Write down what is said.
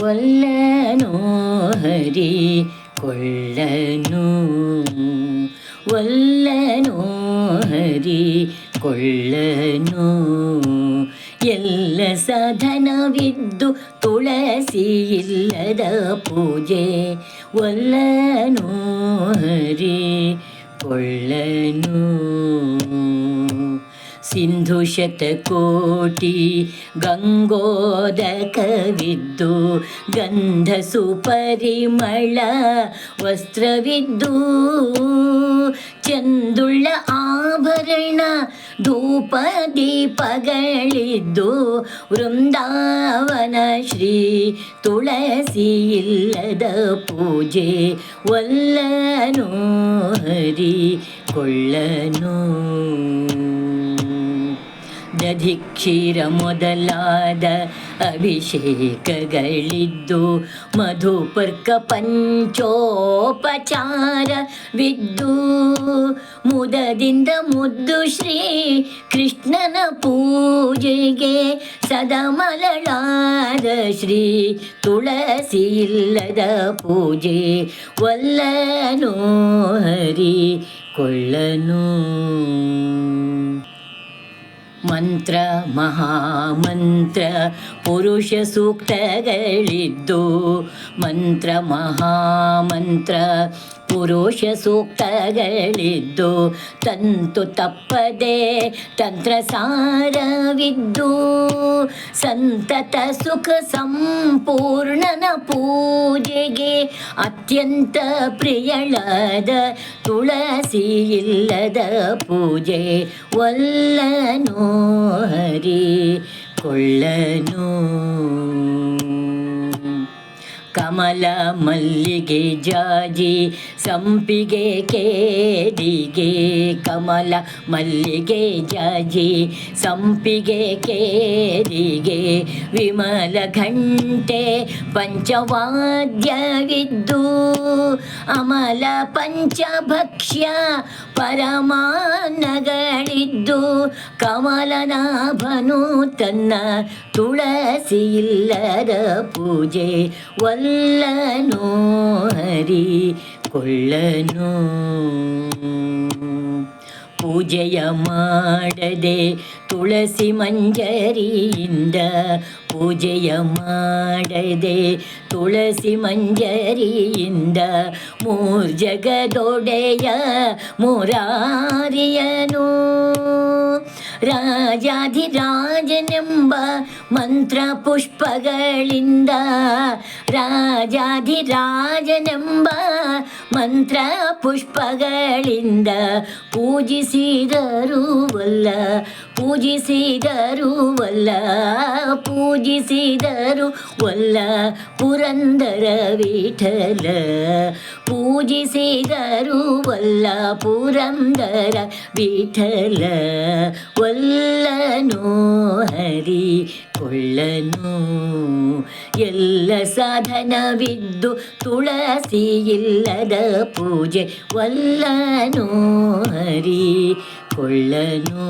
ಒಲ್ಲನೋ ಹರಿ ಕೊಳ್ಳನು, ಒಲ್ಲನೋ ಹರಿ ಕೊಳ್ಳನು. ಎಲ್ಲ ಸಾಧನವಿದ್ದು ತುಳಸಿ ಇಲ್ಲದ ಪೂಜೆ, ಒಲ್ಲನೋ ಹರಿ ಕೊಳ್ಳನು. ಸಿಂಧು ಶತಕೋಟಿ ಗಂಗೋದಕವಿದ್ದು, ಗಂಧ ಸುಪರಿಮಳ ವಸ್ತ್ರವಿದ್ದು, ಚಂದುಳ್ಳ ಆಭರಣ ಧೂಪ ದೀಪಗಳಿದ್ದು, ವೃಂದಾವನ ಶ್ರೀ ತುಳಸಿ ಇಲ್ಲದ ಪೂಜೆ, ಒಲ್ಲನೋ ಹರಿ ಕೊಳ್ಳನು. ದಧಿ ಕ್ಷೀರ ಮೊದಲಾದ ಅಭಿಷೇಕಗಳಿದ್ದು, ಮಧುಪರ್ಕ ಪಂಚೋಪಚಾರವಿದ್ದು, ಮುದದಿಂದ ಮುದ್ದು ಶ್ರೀ ಕೃಷ್ಣನ ಪೂಜೆಗೆ ಸದಾ ಮರಳಾದ ಶ್ರೀ ತುಳಸಿ ಇಲ್ಲದ ಪೂಜೆ, ಒಲ್ಲನೋ ಹರಿ ಕೊಳ್ಳನು. ಮಂತ್ರ ಮಹಾಮಂತ್ರ ಪುರುಷ ಸೂಕ್ತಗಳಿದ್ದು, ಮಂತ್ರ ಮಹಾಮಂತ್ರ ಪುರುಷ ಸೂಕ್ತಗಳಿದ್ದು, ತಂತು ತಪ್ಪದೆ ತಂತ್ರಸಾರವಿದ್ದು, ಸಂತತ ಸುಖ ಸಂಪೂರ್ಣನ ಪೂಜೆಗೆ ಅತ್ಯಂತ ಪ್ರಿಯಳಾದ ತುಳಸಿ ಇಲ್ಲದ ಪೂಜೆ, ಒಲ್ಲನೋ ಹರಿ ಕೊಳ್ಳನು. ಕಮಲ ಮಲ್ಲಿಗೆ ಜಾಜಿ ಸಂಪಿಗೆ ಕೇದಿಗೆ, ಕಮಲ ಮಲ್ಲಿಗೆ ಜಾಜಿ ಸಂಪಿಗೆ ಕೇದಿಗೆ, ವಿಮಲ ಘಂಟೆ ಪಂಚವಾದ್ಯವಿದ್ದು, ಅಮಲ ಪಂಚಭಕ್ಷ್ಯ ಪರಮಾನ್ನಗಳಿದ್ದು, ಕಮಲನಾಭನು ತನ್ನ ತುಳಸಿ ಇಲ್ಲದ ಪೂಜೆ, ಒಲ್ಲನೋ ಹರಿ ಕೊಳ್ಳನು. ಪೂಜೆಯ ಮಾಡದೆ ತುಳಸಿ ಮಂಜರಿಯಿಂದ, ಪೂಜೆಯ ಮಾಡದೆ ತುಳಸಿ ಮಂಜರಿಯಿಂದ, ಮೂರ್ಜಗದೊಡೆಯ ಮುರಾರಿಯನು, ರಾಜಾಧಿರಾಜನೆಂಬ ಮಂತ್ರ ಪುಷ್ಪಗಳಿಂದ, ರಾಜಾಧಿರಾಜನೆಂಬ ಮಂತ್ರ ಪುಷ್ಪಗಳಿಂದ, ಪೂಜಿಸಿದರು ವಲ್ಲ ಪೂಜಿಸಿದರು ವಲ್ಲ ಪೂಜಿಸಿದರು ವಲ್ಲ ಪುರಂದರ ವಿಠಲ, ಪೂಜಿಸಿದರು ವಲ್ಲ ಪುರಂದರ ವಿಠಲ, ಒಲ್ಲನೋ ಹರಿ ಕೊಳ್ಳನು. ಎಲ್ಲ ಸಾಧನವಿದ್ದು ತುಳಸಿ ಇಲ್ಲದ ಪೂಜೆ, ಒಲ್ಲನೋ ಹರಿ ಕೊಳ್ಳನು.